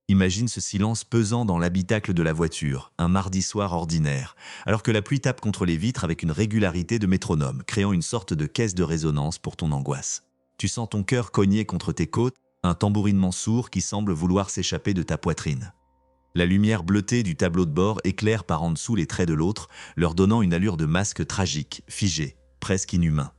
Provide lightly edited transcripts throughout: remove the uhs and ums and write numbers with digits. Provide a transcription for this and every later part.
Imagine ce silence pesant dans l'habitacle de la voiture, un mardi soir ordinaire, alors que la pluie tape contre les vitres avec une régularité de métronome, créant une sorte de caisse de résonance pour ton angoisse. Tu sens ton cœur cogner contre tes côtes, un tambourinement sourd qui semble vouloir s'échapper de ta poitrine. La lumière bleutée du tableau de bord éclaire par en dessous les traits de l'autre, leur donnant une allure de masque tragique, figé, presque inhumain.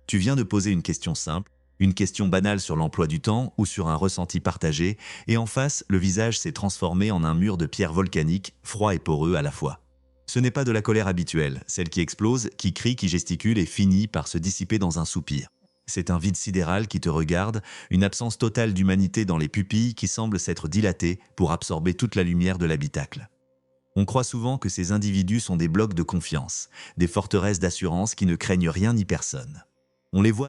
Tu viens de poser une question simple, une question banale sur l'emploi du temps ou sur un ressenti partagé, et en face, le visage s'est transformé en un mur de pierre volcanique, froid et poreux à la fois. Ce n'est pas de la colère habituelle, celle qui explose, qui crie, qui gesticule et finit par se dissiper dans un soupir. C'est un vide sidéral qui te regarde, une absence totale d'humanité dans les pupilles qui semble s'être dilatée pour absorber toute la lumière de l'habitacle. On croit souvent que ces individus sont des blocs de confiance, des forteresses d'assurance qui ne craignent rien ni personne. On les voit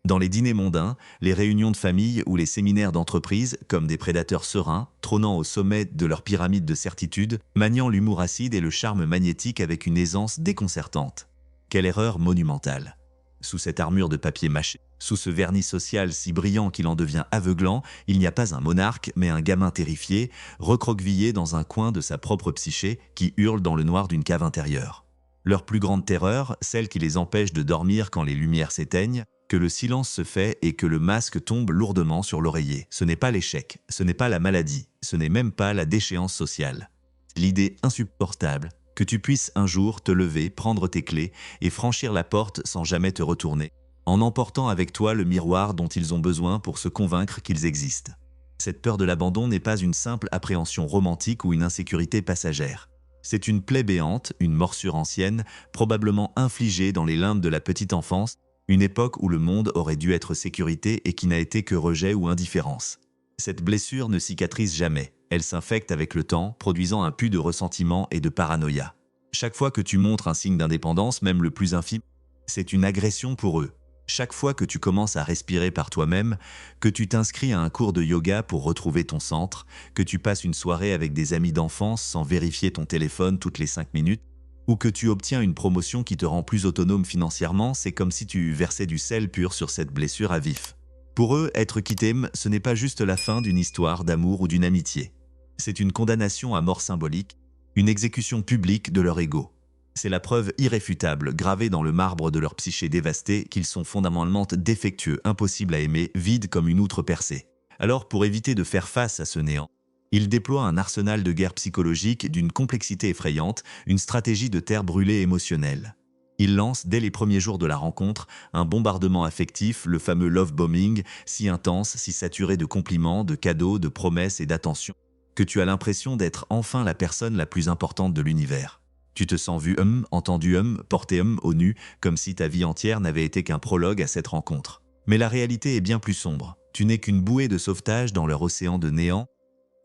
dans les dîners mondains, les réunions de famille ou les séminaires d'entreprise comme des prédateurs sereins, trônant au sommet de leur pyramide de certitude, maniant l'humour acide et le charme magnétique avec une aisance déconcertante. Quelle erreur monumentale! Sous cette armure de papier mâché, sous ce vernis social si brillant qu'il en devient aveuglant, il n'y a pas un monarque, mais un gamin terrifié, recroquevillé dans un coin de sa propre psyché, qui hurle dans le noir d'une cave intérieure. Leur plus grande terreur, celle qui les empêche de dormir quand les lumières s'éteignent, que le silence se fait et que le masque tombe lourdement sur l'oreiller. Ce n'est pas l'échec, ce n'est pas la maladie, ce n'est même pas la déchéance sociale. L'idée insupportable que tu puisses un jour te lever, prendre tes clés et franchir la porte sans jamais te retourner, en emportant avec toi le miroir dont ils ont besoin pour se convaincre qu'ils existent. Cette peur de l'abandon n'est pas une simple appréhension romantique ou une insécurité passagère. C'est une plaie béante, une morsure ancienne, probablement infligée dans les limbes de la petite enfance, une époque où le monde aurait dû être sécurité et qui n'a été que rejet ou indifférence. Cette blessure ne cicatrise jamais, elle s'infecte avec le temps, produisant un pu de ressentiment et de paranoïa. Chaque fois que tu montres un signe d'indépendance, même le plus infime, c'est une agression pour eux. Chaque fois que tu commences à respirer par toi-même, que tu t'inscris à un cours de yoga pour retrouver ton centre, que tu passes une soirée avec des amis d'enfance sans vérifier ton téléphone toutes les 5 minutes, ou que tu obtiens une promotion qui te rend plus autonome financièrement, c'est comme si tu versais du sel pur sur cette blessure à vif. Pour eux, être qui t'aime, ce n'est pas juste la fin d'une histoire d'amour ou d'une amitié. C'est une condamnation à mort symbolique, une exécution publique de leur ego. C'est la preuve irréfutable, gravée dans le marbre de leur psyché dévastée, qu'ils sont fondamentalement défectueux, impossibles à aimer, vides comme une outre percée. Alors, pour éviter de faire face à ce néant, ils déploient un arsenal de guerre psychologique d'une complexité effrayante, une stratégie de terre brûlée émotionnelle. Ils lancent, dès les premiers jours de la rencontre, un bombardement affectif, le fameux love bombing, si intense, si saturé de compliments, de cadeaux, de promesses et d'attention, que tu as l'impression d'être enfin la personne la plus importante de l'univers. Tu te sens vu entendu porté au nu, comme si ta vie entière n'avait été qu'un prologue à cette rencontre. Mais la réalité est bien plus sombre. Tu n'es qu'une bouée de sauvetage dans leur océan de néant,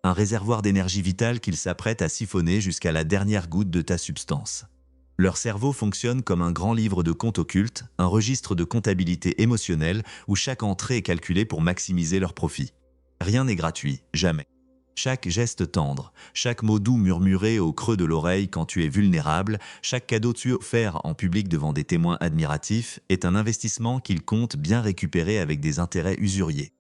un réservoir d'énergie vitale qu'ils s'apprêtent à siphonner jusqu'à la dernière goutte de ta substance. Leur cerveau fonctionne comme un grand livre de comptes occultes, un registre de comptabilité émotionnelle où chaque entrée est calculée pour maximiser leur profit. Rien n'est gratuit, jamais. Chaque geste tendre, chaque mot doux murmuré au creux de l'oreille quand tu es vulnérable, chaque cadeau tu offert en public devant des témoins admiratifs est un investissement qu'ils comptent bien récupérer avec des intérêts usuriers.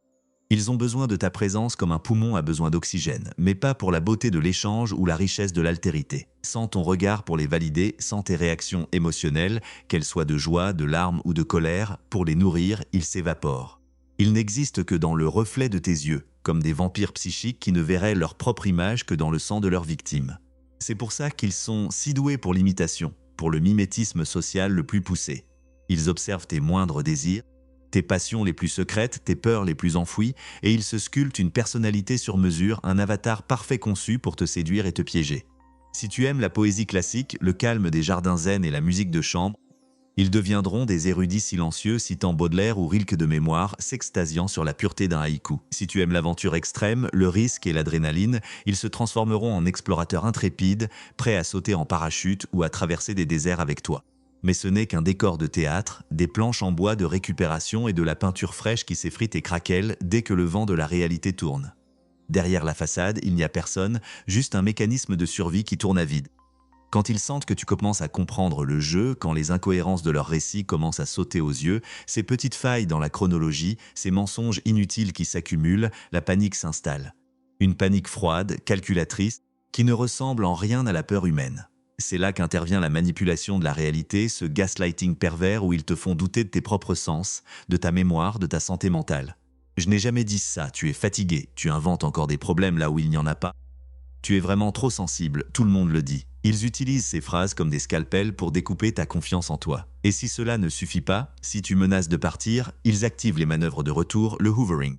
Ils ont besoin de ta présence comme un poumon a besoin d'oxygène, mais pas pour la beauté de l'échange ou la richesse de l'altérité. Sans ton regard pour les valider, sans tes réactions émotionnelles, qu'elles soient de joie, de larmes ou de colère, pour les nourrir, ils s'évaporent. Ils n'existent que dans le reflet de tes yeux, comme des vampires psychiques qui ne verraient leur propre image que dans le sang de leurs victimes. C'est pour ça qu'ils sont si doués pour l'imitation, pour le mimétisme social le plus poussé. Ils observent tes moindres désirs, tes passions les plus secrètes, tes peurs les plus enfouies, et ils se sculptent une personnalité sur mesure, un avatar parfait conçu pour te séduire et te piéger. Si tu aimes la poésie classique, le calme des jardins zen et la musique de chambre, ils deviendront des érudits silencieux citant Baudelaire ou Rilke de mémoire, s'extasiant sur la pureté d'un haïku. Si tu aimes l'aventure extrême, le risque et l'adrénaline, ils se transformeront en explorateurs intrépides, prêts à sauter en parachute ou à traverser des déserts avec toi. Mais ce n'est qu'un décor de théâtre, des planches en bois de récupération et de la peinture fraîche qui s'effrite et craquelle dès que le vent de la réalité tourne. Derrière la façade, il n'y a personne, juste un mécanisme de survie qui tourne à vide. Quand ils sentent que tu commences à comprendre le jeu, quand les incohérences de leur récit commencent à sauter aux yeux, ces petites failles dans la chronologie, ces mensonges inutiles qui s'accumulent, la panique s'installe. Une panique froide, calculatrice, qui ne ressemble en rien à la peur humaine. C'est là qu'intervient la manipulation de la réalité, ce gaslighting pervers où ils te font douter de tes propres sens, de ta mémoire, de ta santé mentale. Je n'ai jamais dit ça, tu es fatigué, tu inventes encore des problèmes là où il n'y en a pas. Tu es vraiment trop sensible, tout le monde le dit. Ils utilisent ces phrases comme des scalpels pour découper ta confiance en toi. Et si cela ne suffit pas, si tu menaces de partir, ils activent les manœuvres de retour, le hoovering.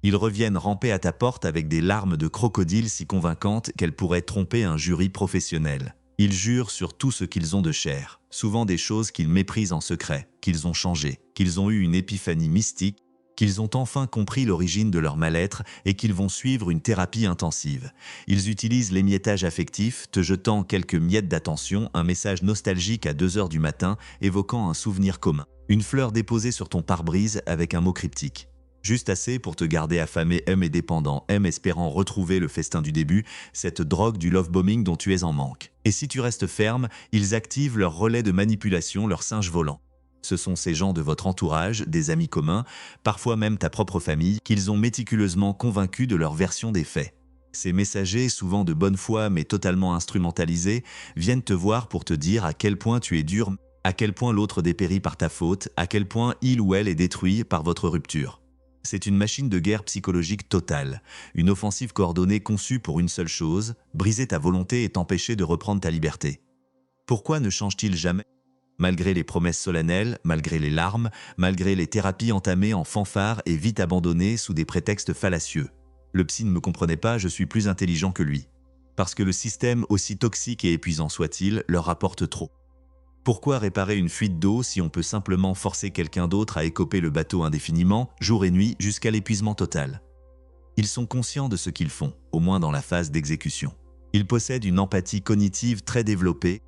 Ils reviennent ramper à ta porte avec des larmes de crocodile si convaincantes qu'elles pourraient tromper un jury professionnel. Ils jurent sur tout ce qu'ils ont de cher, souvent des choses qu'ils méprisent en secret, qu'ils ont changé, qu'ils ont eu une épiphanie mystique, qu'ils ont enfin compris l'origine de leur mal-être et qu'ils vont suivre une thérapie intensive. Ils utilisent l'émiettage affectif, te jetant quelques miettes d'attention, un message nostalgique à 2 heures du matin évoquant un souvenir commun. Une fleur déposée sur ton pare-brise avec un mot cryptique. Juste assez pour te garder affamé et dépendant, espérant retrouver le festin du début, cette drogue du love-bombing dont tu es en manque. Et si tu restes ferme, ils activent leur relais de manipulation, leur singe volant. Ce sont ces gens de votre entourage, des amis communs, parfois même ta propre famille, qu'ils ont méticuleusement convaincus de leur version des faits. Ces messagers, souvent de bonne foi mais totalement instrumentalisés, viennent te voir pour te dire à quel point tu es dur, à quel point l'autre dépérit par ta faute, à quel point il ou elle est détruit par votre rupture. C'est une machine de guerre psychologique totale, une offensive coordonnée conçue pour une seule chose, briser ta volonté et t'empêcher de reprendre ta liberté. Pourquoi ne change-t-il jamais ? Malgré les promesses solennelles, malgré les larmes, malgré les thérapies entamées en fanfare et vite abandonnées sous des prétextes fallacieux. Le psy ne me comprenait pas, je suis plus intelligent que lui. Parce que le système, aussi toxique et épuisant soit-il, leur apporte trop. Pourquoi réparer une fuite d'eau si on peut simplement forcer quelqu'un d'autre à écoper le bateau indéfiniment, jour et nuit, jusqu'à l'épuisement total? Ils sont conscients de ce qu'ils font, au moins dans la phase d'exécution. Ils possèdent une empathie cognitive très développée.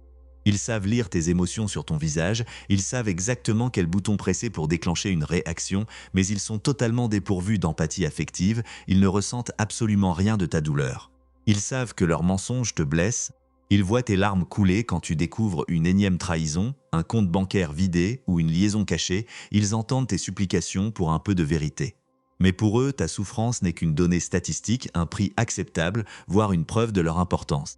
Ils savent lire tes émotions sur ton visage, ils savent exactement quel bouton presser pour déclencher une réaction, mais ils sont totalement dépourvus d'empathie affective, ils ne ressentent absolument rien de ta douleur. Ils savent que leurs mensonges te blessent. Ils voient tes larmes couler quand tu découvres une énième trahison, un compte bancaire vidé ou une liaison cachée, ils entendent tes supplications pour un peu de vérité. Mais pour eux, ta souffrance n'est qu'une donnée statistique, un prix acceptable, voire une preuve de leur importance.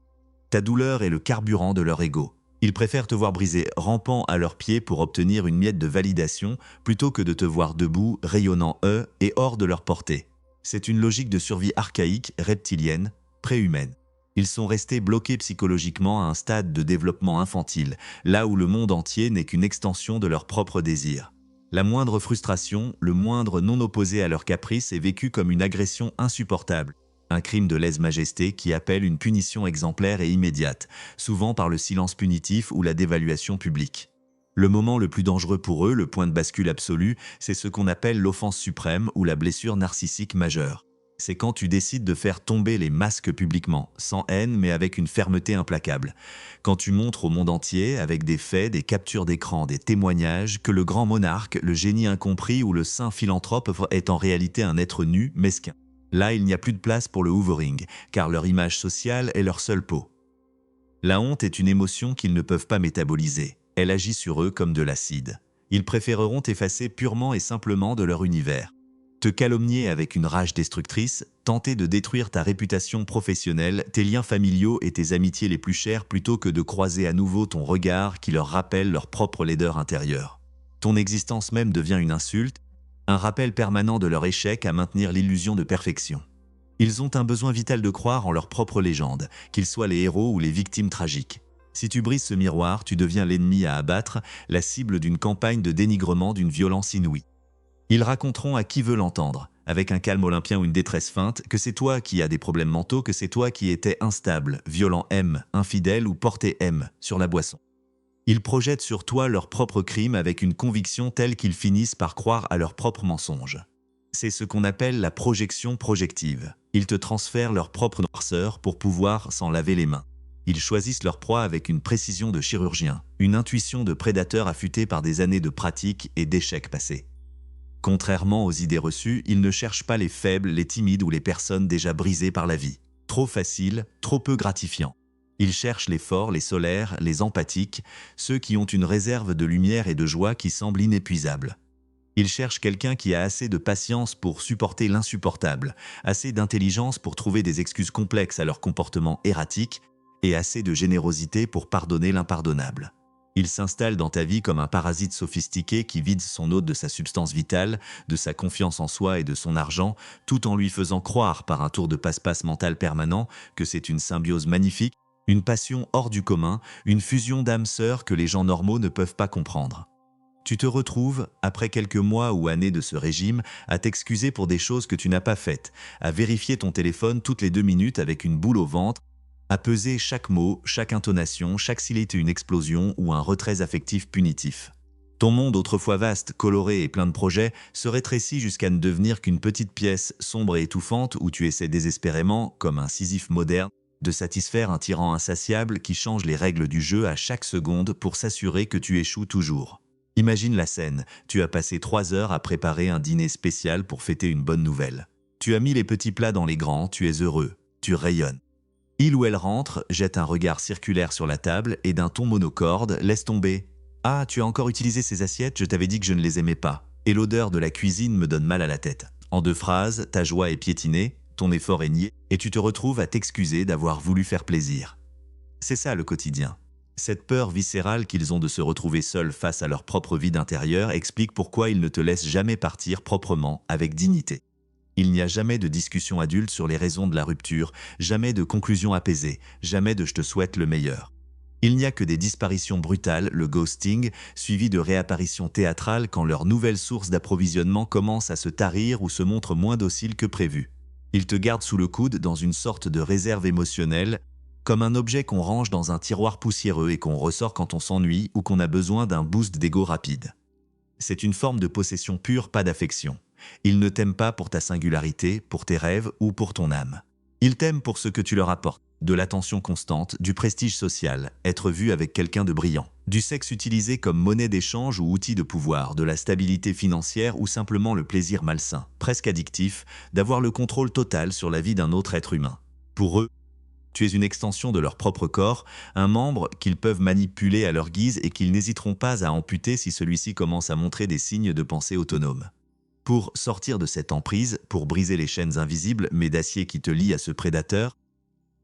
Ta douleur est le carburant de leur ego. Ils préfèrent te voir briser, rampant à leurs pieds pour obtenir une miette de validation, plutôt que de te voir debout, rayonnant eux et hors de leur portée. C'est une logique de survie archaïque, reptilienne, préhumaine. Ils sont restés bloqués psychologiquement à un stade de développement infantile, là où le monde entier n'est qu'une extension de leurs propres désirs. La moindre frustration, le moindre non opposé à leur caprice est vécu comme une agression insupportable. Un crime de lèse-majesté qui appelle une punition exemplaire et immédiate, souvent par le silence punitif ou la dévaluation publique. Le moment le plus dangereux pour eux, le point de bascule absolu, c'est ce qu'on appelle l'offense suprême ou la blessure narcissique majeure. C'est quand tu décides de faire tomber les masques publiquement, sans haine mais avec une fermeté implacable. Quand tu montres au monde entier, avec des faits, des captures d'écran, des témoignages, que le grand monarque, le génie incompris ou le saint philanthrope est en réalité un être nu, mesquin. Là, il n'y a plus de place pour le hoovering, car leur image sociale est leur seule peau. La honte est une émotion qu'ils ne peuvent pas métaboliser. Elle agit sur eux comme de l'acide. Ils préféreront t'effacer purement et simplement de leur univers. Te calomnier avec une rage destructrice, tenter de détruire ta réputation professionnelle, tes liens familiaux et tes amitiés les plus chères plutôt que de croiser à nouveau ton regard qui leur rappelle leur propre laideur intérieure. Ton existence même devient une insulte, un rappel permanent de leur échec à maintenir l'illusion de perfection. Ils ont un besoin vital de croire en leur propre légende, qu'ils soient les héros ou les victimes tragiques. Si tu brises ce miroir, tu deviens l'ennemi à abattre, la cible d'une campagne de dénigrement d'une violence inouïe. Ils raconteront à qui veut l'entendre, avec un calme olympien ou une détresse feinte, que c'est toi qui as des problèmes mentaux, que c'est toi qui étais instable, violent M, infidèle ou porté M sur la boisson. Ils projettent sur toi leurs propres crimes avec une conviction telle qu'ils finissent par croire à leurs propres mensonges. C'est ce qu'on appelle la projection projective. Ils te transfèrent leur propre noirceur pour pouvoir s'en laver les mains. Ils choisissent leur proie avec une précision de chirurgien, une intuition de prédateur affûtée par des années de pratique et d'échecs passés. Contrairement aux idées reçues, ils ne cherchent pas les faibles, les timides ou les personnes déjà brisées par la vie. Trop facile, trop peu gratifiant. Ils cherchent les forts, les solaires, les empathiques, ceux qui ont une réserve de lumière et de joie qui semble inépuisable. Ils cherchent quelqu'un qui a assez de patience pour supporter l'insupportable, assez d'intelligence pour trouver des excuses complexes à leur comportement erratique et assez de générosité pour pardonner l'impardonnable. Il s'installe dans ta vie comme un parasite sophistiqué qui vide son hôte de sa substance vitale, de sa confiance en soi et de son argent, tout en lui faisant croire par un tour de passe-passe mental permanent que c'est une symbiose magnifique, une passion hors du commun, une fusion d'âmes sœurs que les gens normaux ne peuvent pas comprendre. Tu te retrouves, après quelques mois ou années de ce régime, à t'excuser pour des choses que tu n'as pas faites, à vérifier ton téléphone toutes les 2 minutes avec une boule au ventre, à peser chaque mot, chaque intonation, chaque s'il était une explosion ou un retrait affectif punitif. Ton monde autrefois vaste, coloré et plein de projets se rétrécit jusqu'à ne devenir qu'une petite pièce sombre et étouffante où tu essaies désespérément, comme un Sisyphe moderne, de satisfaire un tyran insatiable qui change les règles du jeu à chaque seconde pour s'assurer que tu échoues toujours. Imagine la scène, tu as passé 3 heures à préparer un dîner spécial pour fêter une bonne nouvelle. Tu as mis les petits plats dans les grands, tu es heureux, tu rayonnes. Il ou elle rentre, jette un regard circulaire sur la table et d'un ton monocorde laisse tomber. « Ah, tu as encore utilisé ces assiettes, je t'avais dit que je ne les aimais pas. Et l'odeur de la cuisine me donne mal à la tête. » En 2 phrases, ta joie est piétinée, ton effort est nié, et tu te retrouves à t'excuser d'avoir voulu faire plaisir. C'est ça le quotidien. Cette peur viscérale qu'ils ont de se retrouver seuls face à leur propre vide intérieur explique pourquoi ils ne te laissent jamais partir proprement, avec dignité. Il n'y a jamais de discussion adulte sur les raisons de la rupture, jamais de conclusion apaisée, jamais de « je te souhaite le meilleur ». Il n'y a que des disparitions brutales, le ghosting, suivi de réapparitions théâtrales quand leur nouvelle source d'approvisionnement commence à se tarir ou se montre moins docile que prévu. Ils te gardent sous le coude dans une sorte de réserve émotionnelle, comme un objet qu'on range dans un tiroir poussiéreux et qu'on ressort quand on s'ennuie ou qu'on a besoin d'un boost d'ego rapide. C'est une forme de possession pure, pas d'affection. Ils ne t'aiment pas pour ta singularité, pour tes rêves ou pour ton âme. Ils t'aiment pour ce que tu leur apportes, de l'attention constante, du prestige social, être vu avec quelqu'un de brillant, du sexe utilisé comme monnaie d'échange ou outil de pouvoir, de la stabilité financière ou simplement le plaisir malsain, presque addictif, d'avoir le contrôle total sur la vie d'un autre être humain. Pour eux, tu es une extension de leur propre corps, un membre qu'ils peuvent manipuler à leur guise et qu'ils n'hésiteront pas à amputer si celui-ci commence à montrer des signes de pensée autonome. Pour sortir de cette emprise, pour briser les chaînes invisibles mais d'acier qui te lient à ce prédateur,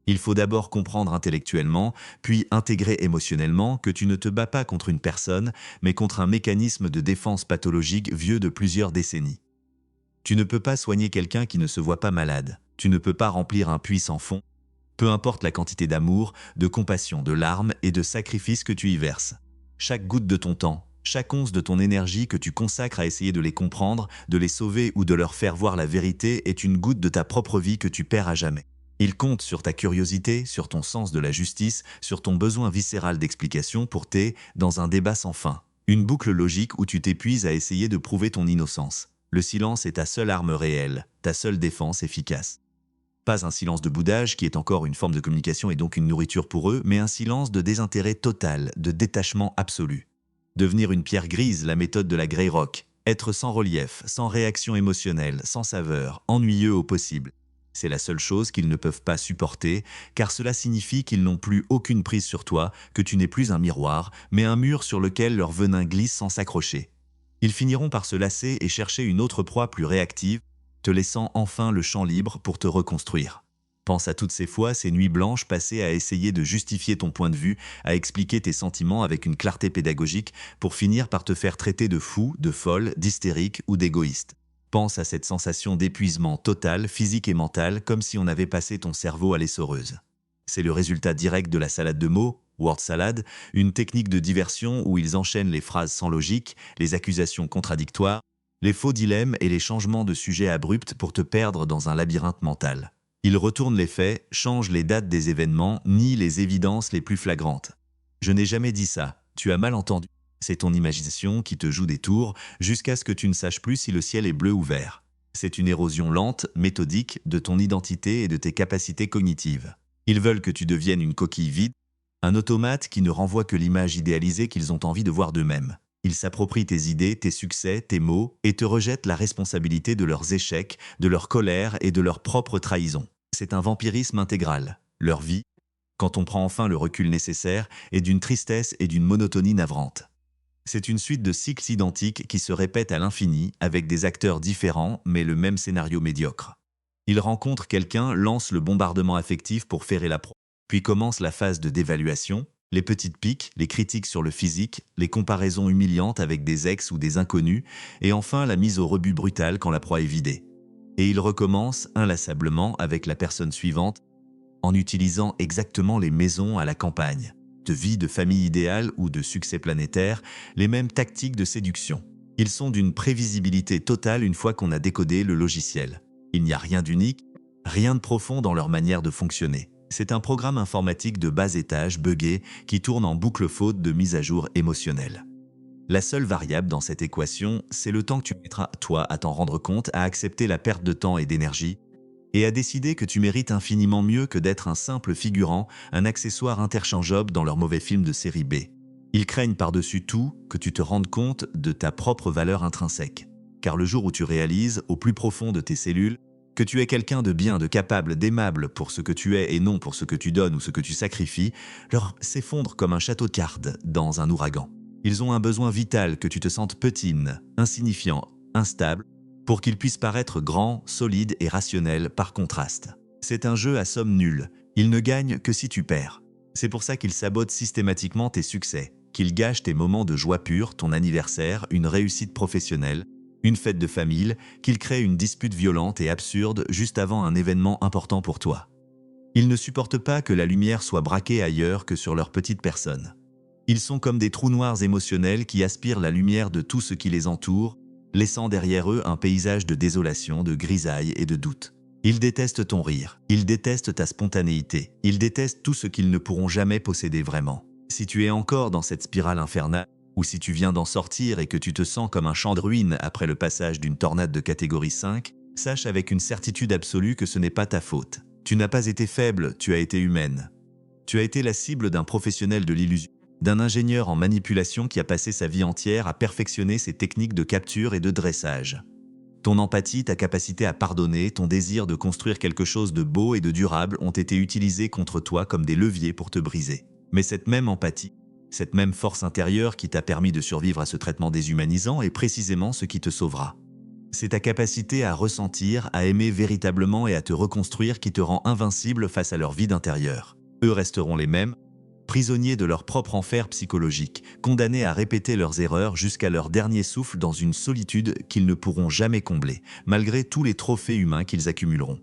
il faut d'abord comprendre intellectuellement, puis intégrer émotionnellement que tu ne te bats pas contre une personne, mais contre un mécanisme de défense pathologique vieux de plusieurs décennies. Tu ne peux pas soigner quelqu'un qui ne se voit pas malade. Tu ne peux pas remplir un puits sans fond, peu importe la quantité d'amour, de compassion, de larmes et de sacrifices que tu y verses. Chaque goutte de ton temps, chaque once de ton énergie que tu consacres à essayer de les comprendre, de les sauver ou de leur faire voir la vérité est une goutte de ta propre vie que tu perds à jamais. Il compte sur ta curiosité, sur ton sens de la justice, sur ton besoin viscéral d'explication pour dans un débat sans fin. Une boucle logique où tu t'épuises à essayer de prouver ton innocence. Le silence est ta seule arme réelle, ta seule défense efficace. Pas un silence de boudage qui est encore une forme de communication et donc une nourriture pour eux, mais un silence de désintérêt total, de détachement absolu. Devenir une pierre grise, la méthode de la Grey Rock. Être sans relief, sans réaction émotionnelle, sans saveur, ennuyeux au possible. C'est la seule chose qu'ils ne peuvent pas supporter, car cela signifie qu'ils n'ont plus aucune prise sur toi, que tu n'es plus un miroir, mais un mur sur lequel leur venin glisse sans s'accrocher. Ils finiront par se lasser et chercher une autre proie plus réactive, te laissant enfin le champ libre pour te reconstruire. Pense à toutes ces fois, ces nuits blanches passées à essayer de justifier ton point de vue, à expliquer tes sentiments avec une clarté pédagogique pour finir par te faire traiter de fou, de folle, d'hystérique ou d'égoïste. Pense à cette sensation d'épuisement total, physique et mental, comme si on avait passé ton cerveau à l'essoreuse. C'est le résultat direct de la salade de mots, word salad, une technique de diversion où ils enchaînent les phrases sans logique, les accusations contradictoires, les faux dilemmes et les changements de sujet abrupts pour te perdre dans un labyrinthe mental. Ils retournent les faits, changent les dates des événements, nient les évidences les plus flagrantes. Je n'ai jamais dit ça, tu as mal entendu. C'est ton imagination qui te joue des tours jusqu'à ce que tu ne saches plus si le ciel est bleu ou vert. C'est une érosion lente, méthodique, de ton identité et de tes capacités cognitives. Ils veulent que tu deviennes une coquille vide, un automate qui ne renvoie que l'image idéalisée qu'ils ont envie de voir d'eux-mêmes. Ils s'approprient tes idées, tes succès, tes mots et te rejettent la responsabilité de leurs échecs, de leur colère et de leur propre trahison. C'est un vampirisme intégral. Leur vie, quand on prend enfin le recul nécessaire, est d'une tristesse et d'une monotonie navrante. C'est une suite de cycles identiques qui se répètent à l'infini, avec des acteurs différents, mais le même scénario médiocre. Il rencontre quelqu'un, lance le bombardement affectif pour ferrer la proie. Puis commence la phase de dévaluation, les petites piques, les critiques sur le physique, les comparaisons humiliantes avec des ex ou des inconnus, et enfin la mise au rebut brutale quand la proie est vidée. Et il recommence inlassablement avec la personne suivante, en utilisant exactement les maisons à la campagne, de vie de famille idéale ou de succès planétaire, les mêmes tactiques de séduction. Ils sont d'une prévisibilité totale une fois qu'on a décodé le logiciel. Il n'y a rien d'unique, rien de profond dans leur manière de fonctionner. C'est un programme informatique de bas étage, buggé, qui tourne en boucle faute de mise à jour émotionnelle. La seule variable dans cette équation, c'est le temps que tu mettras, toi, à t'en rendre compte, à accepter la perte de temps et d'énergie, et à décider que tu mérites infiniment mieux que d'être un simple figurant, un accessoire interchangeable dans leur mauvais film de série B. Ils craignent par-dessus tout que tu te rendes compte de ta propre valeur intrinsèque. Car le jour où tu réalises, au plus profond de tes cellules, que tu es quelqu'un de bien, de capable, d'aimable pour ce que tu es et non pour ce que tu donnes ou ce que tu sacrifies, leur s'effondre comme un château de cartes dans un ouragan. Ils ont un besoin vital que tu te sentes petine, insignifiant, instable, pour qu'ils puissent paraître grands, solides et rationnels par contraste. C'est un jeu à somme nulle, ils ne gagnent que si tu perds. C'est pour ça qu'ils sabotent systématiquement tes succès, qu'ils gâchent tes moments de joie pure, ton anniversaire, une réussite professionnelle, une fête de famille, qu'ils créent une dispute violente et absurde juste avant un événement important pour toi. Ils ne supportent pas que la lumière soit braquée ailleurs que sur leur petite personne. Ils sont comme des trous noirs émotionnels qui aspirent la lumière de tout ce qui les entoure, laissant derrière eux un paysage de désolation, de grisaille et de doute. Ils détestent ton rire, ils détestent ta spontanéité, ils détestent tout ce qu'ils ne pourront jamais posséder vraiment. Si tu es encore dans cette spirale infernale, ou si tu viens d'en sortir et que tu te sens comme un champ de ruines après le passage d'une tornade de catégorie 5, sache avec une certitude absolue que ce n'est pas ta faute. Tu n'as pas été faible, tu as été humaine. Tu as été la cible d'un professionnel de l'illusion, d'un ingénieur en manipulation qui a passé sa vie entière à perfectionner ses techniques de capture et de dressage. Ton empathie, ta capacité à pardonner, ton désir de construire quelque chose de beau et de durable ont été utilisés contre toi comme des leviers pour te briser. Mais cette même empathie, cette même force intérieure qui t'a permis de survivre à ce traitement déshumanisant est précisément ce qui te sauvera. C'est ta capacité à ressentir, à aimer véritablement et à te reconstruire qui te rend invincible face à leur vide intérieur. Eux resteront les mêmes, prisonniers de leur propre enfer psychologique, condamnés à répéter leurs erreurs jusqu'à leur dernier souffle dans une solitude qu'ils ne pourront jamais combler, malgré tous les trophées humains qu'ils accumuleront.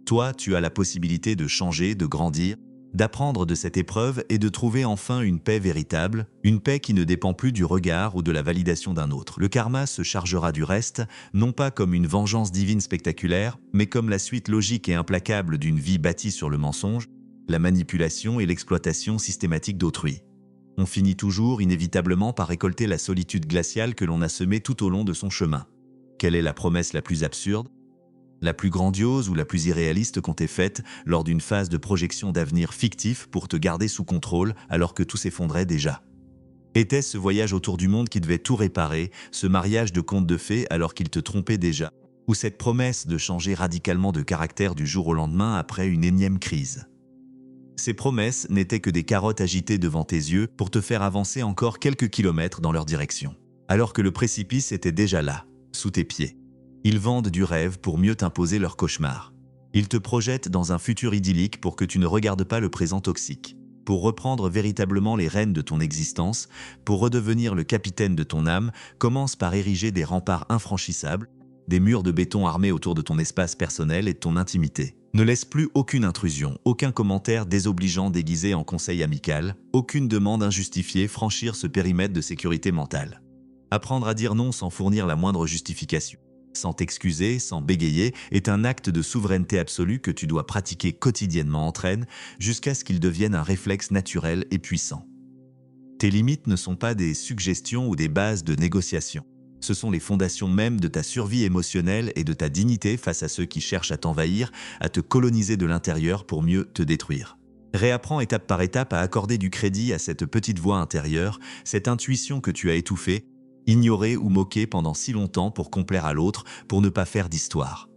Toi, tu as la possibilité de changer, de grandir, d'apprendre de cette épreuve et de trouver enfin une paix véritable, une paix qui ne dépend plus du regard ou de la validation d'un autre. Le karma se chargera du reste, non pas comme une vengeance divine spectaculaire, mais comme la suite logique et implacable d'une vie bâtie sur le mensonge, la manipulation et l'exploitation systématique d'autrui. On finit toujours inévitablement par récolter la solitude glaciale que l'on a semée tout au long de son chemin. Quelle est la promesse la plus absurde, la plus grandiose ou la plus irréaliste qu'on t'ait faite lors d'une phase de projection d'avenir fictif pour te garder sous contrôle alors que tout s'effondrait déjà? Était-ce ce voyage autour du monde qui devait tout réparer, ce mariage de contes de fées alors qu'il te trompait déjà, ou cette promesse de changer radicalement de caractère du jour au lendemain après une énième crise? Ces promesses n'étaient que des carottes agitées devant tes yeux pour te faire avancer encore quelques kilomètres dans leur direction, alors que le précipice était déjà là, sous tes pieds. Ils vendent du rêve pour mieux t'imposer leur cauchemar. Ils te projettent dans un futur idyllique pour que tu ne regardes pas le présent toxique. Pour reprendre véritablement les rênes de ton existence, pour redevenir le capitaine de ton âme, commence par ériger des remparts infranchissables, des murs de béton armés autour de ton espace personnel et de ton intimité. Ne laisse plus aucune intrusion, aucun commentaire désobligeant déguisé en conseil amical, aucune demande injustifiée franchir ce périmètre de sécurité mentale. Apprendre à dire non sans fournir la moindre justification, sans t'excuser, sans bégayer, est un acte de souveraineté absolue que tu dois pratiquer quotidiennement entraîne jusqu'à ce qu'il devienne un réflexe naturel et puissant. Tes limites ne sont pas des suggestions ou des bases de négociation. Ce sont les fondations mêmes de ta survie émotionnelle et de ta dignité face à ceux qui cherchent à t'envahir, à te coloniser de l'intérieur pour mieux te détruire. Réapprends étape par étape à accorder du crédit à cette petite voix intérieure, cette intuition que tu as étouffée, ignorée ou moquée pendant si longtemps pour complaire à l'autre, pour ne pas faire d'histoire.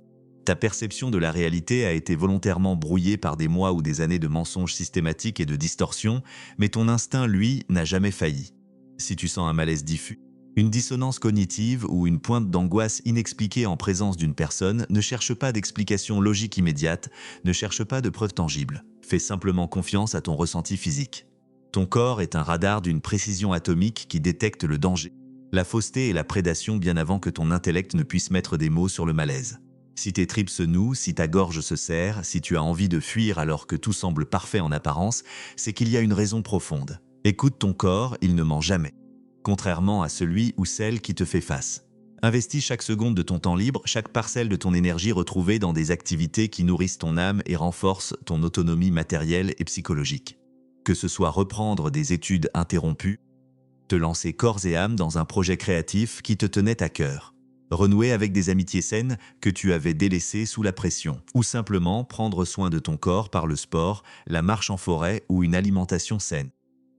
Ta perception de la réalité a été volontairement brouillée par des mois ou des années de mensonges systématiques et de distorsions, mais ton instinct, lui, n'a jamais failli. Si tu sens un malaise diffus, une dissonance cognitive ou une pointe d'angoisse inexpliquée en présence d'une personne, ne cherche pas d'explication logique immédiate, ne cherche pas de preuves tangibles. Fais simplement confiance à ton ressenti physique. Ton corps est un radar d'une précision atomique qui détecte le danger, la fausseté et la prédation bien avant que ton intellect ne puisse mettre des mots sur le malaise. Si tes tripes se nouent, si ta gorge se serre, si tu as envie de fuir alors que tout semble parfait en apparence, c'est qu'il y a une raison profonde. Écoute ton corps, il ne ment jamais. Contrairement à celui ou celle qui te fait face. Investis chaque seconde de ton temps libre, chaque parcelle de ton énergie retrouvée dans des activités qui nourrissent ton âme et renforcent ton autonomie matérielle et psychologique. Que ce soit reprendre des études interrompues, te lancer corps et âme dans un projet créatif qui te tenait à cœur, renouer avec des amitiés saines que tu avais délaissées sous la pression, ou simplement prendre soin de ton corps par le sport, la marche en forêt ou une alimentation saine.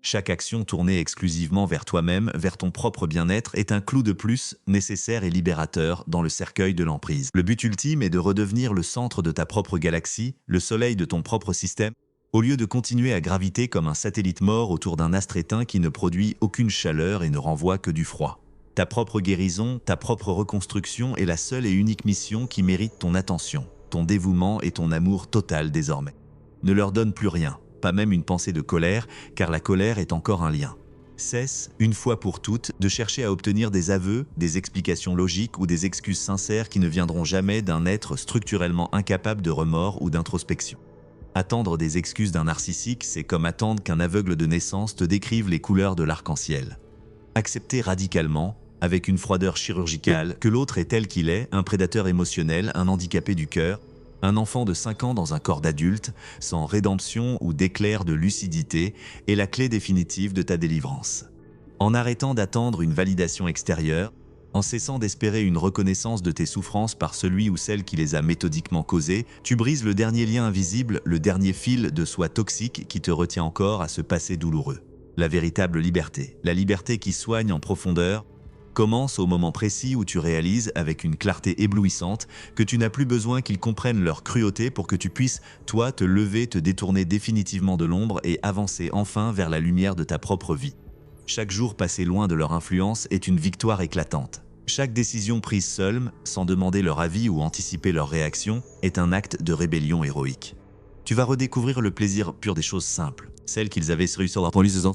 Chaque action tournée exclusivement vers toi-même, vers ton propre bien-être, est un clou de plus, nécessaire et libérateur, dans le cercueil de l'emprise. Le but ultime est de redevenir le centre de ta propre galaxie, le soleil de ton propre système, au lieu de continuer à graviter comme un satellite mort autour d'un astre éteint qui ne produit aucune chaleur et ne renvoie que du froid. Ta propre guérison, ta propre reconstruction est la seule et unique mission qui mérite ton attention, ton dévouement et ton amour total désormais. Ne leur donne plus rien. Pas même une pensée de colère, car la colère est encore un lien. Cesse, une fois pour toutes, de chercher à obtenir des aveux, des explications logiques ou des excuses sincères qui ne viendront jamais d'un être structurellement incapable de remords ou d'introspection. Attendre des excuses d'un narcissique, c'est comme attendre qu'un aveugle de naissance te décrive les couleurs de l'arc-en-ciel. Accepter radicalement, avec une froideur chirurgicale, que l'autre est tel qu'il est, un prédateur émotionnel, un handicapé du cœur, un enfant de 5 ans dans un corps d'adulte, sans rédemption ou d'éclair de lucidité, est la clé définitive de ta délivrance. En arrêtant d'attendre une validation extérieure, en cessant d'espérer une reconnaissance de tes souffrances par celui ou celle qui les a méthodiquement causées, tu brises le dernier lien invisible, le dernier fil de soie toxique qui te retient encore à ce passé douloureux. La véritable liberté, la liberté qui soigne en profondeur, commence au moment précis où tu réalises, avec une clarté éblouissante, que tu n'as plus besoin qu'ils comprennent leur cruauté pour que tu puisses, toi, te lever, te détourner définitivement de l'ombre et avancer enfin vers la lumière de ta propre vie. Chaque jour passé loin de leur influence est une victoire éclatante. Chaque décision prise seule, sans demander leur avis ou anticiper leur réaction, est un acte de rébellion héroïque. Tu vas redécouvrir le plaisir pur des choses simples, celles qu'ils avaient réussi sur leur police.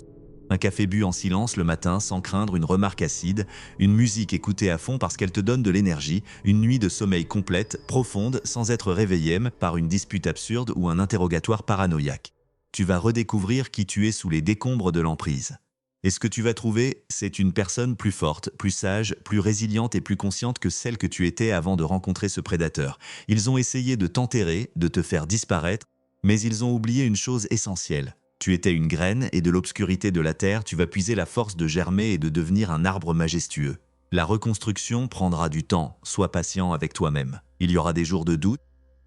Un café bu en silence le matin sans craindre une remarque acide, une musique écoutée à fond parce qu'elle te donne de l'énergie, une nuit de sommeil complète, profonde, sans être réveillée par une dispute absurde ou un interrogatoire paranoïaque. Tu vas redécouvrir qui tu es sous les décombres de l'emprise. Et ce que tu vas trouver, c'est une personne plus forte, plus sage, plus résiliente et plus consciente que celle que tu étais avant de rencontrer ce prédateur. Ils ont essayé de t'enterrer, de te faire disparaître, mais ils ont oublié une chose essentielle. Tu étais une graine et de l'obscurité de la terre, tu vas puiser la force de germer et de devenir un arbre majestueux. La reconstruction prendra du temps, sois patient avec toi-même. Il y aura des jours de doute,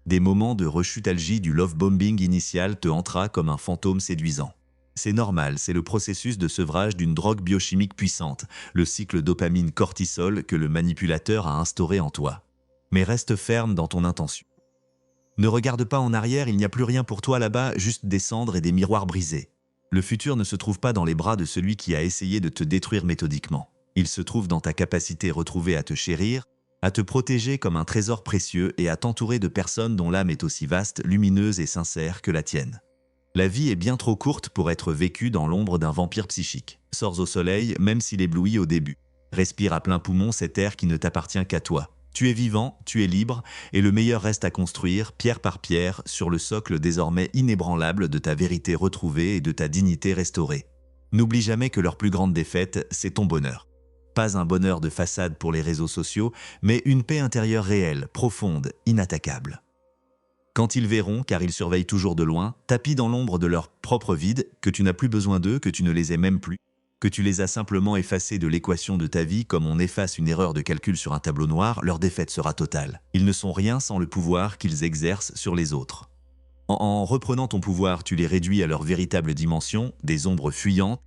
des moments de rechutalgie du love-bombing initial te hantera comme un fantôme séduisant. C'est normal, c'est le processus de sevrage d'une drogue biochimique puissante, le cycle dopamine-cortisol que le manipulateur a instauré en toi. Mais reste ferme dans ton intention. Ne regarde pas en arrière, il n'y a plus rien pour toi là-bas, juste des cendres et des miroirs brisés. Le futur ne se trouve pas dans les bras de celui qui a essayé de te détruire méthodiquement. Il se trouve dans ta capacité retrouvée à te chérir, à te protéger comme un trésor précieux et à t'entourer de personnes dont l'âme est aussi vaste, lumineuse et sincère que la tienne. La vie est bien trop courte pour être vécue dans l'ombre d'un vampire psychique. Sors au soleil, même s'il éblouit au début. Respire à plein poumon cet air qui ne t'appartient qu'à toi. Tu es vivant, tu es libre, et le meilleur reste à construire, pierre par pierre, sur le socle désormais inébranlable de ta vérité retrouvée et de ta dignité restaurée. N'oublie jamais que leur plus grande défaite, c'est ton bonheur. Pas un bonheur de façade pour les réseaux sociaux, mais une paix intérieure réelle, profonde, inattaquable. Quand ils verront, car ils surveillent toujours de loin, tapis dans l'ombre de leur propre vide, que tu n'as plus besoin d'eux, que tu ne les aimes même plus, que tu les as simplement effacés de l'équation de ta vie comme on efface une erreur de calcul sur un tableau noir, leur défaite sera totale. Ils ne sont rien sans le pouvoir qu'ils exercent sur les autres. En reprenant ton pouvoir, tu les réduis à leur véritable dimension, des ombres fuyantes,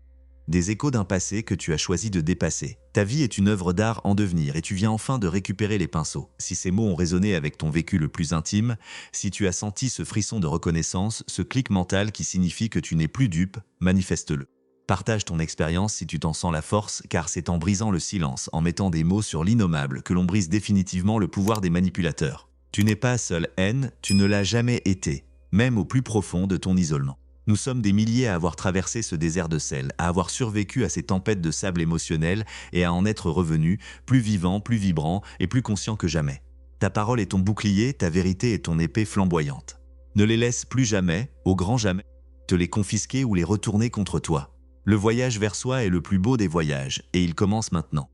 des échos d'un passé que tu as choisi de dépasser. Ta vie est une œuvre d'art en devenir et tu viens enfin de récupérer les pinceaux. Si ces mots ont résonné avec ton vécu le plus intime, si tu as senti ce frisson de reconnaissance, ce clic mental qui signifie que tu n'es plus dupe, manifeste-le. Partage ton expérience si tu t'en sens la force, car c'est en brisant le silence, en mettant des mots sur l'innommable, que l'on brise définitivement le pouvoir des manipulateurs. Tu n'es pas seul, N, tu ne l'as jamais été, même au plus profond de ton isolement. Nous sommes des milliers à avoir traversé ce désert de sel, à avoir survécu à ces tempêtes de sable émotionnel et à en être revenus, plus vivants, plus vibrants et plus conscients que jamais. Ta parole est ton bouclier, ta vérité est ton épée flamboyante. Ne les laisse plus jamais, au grand jamais, te les confisquer ou les retourner contre toi. Le voyage vers soi est le plus beau des voyages, et il commence maintenant.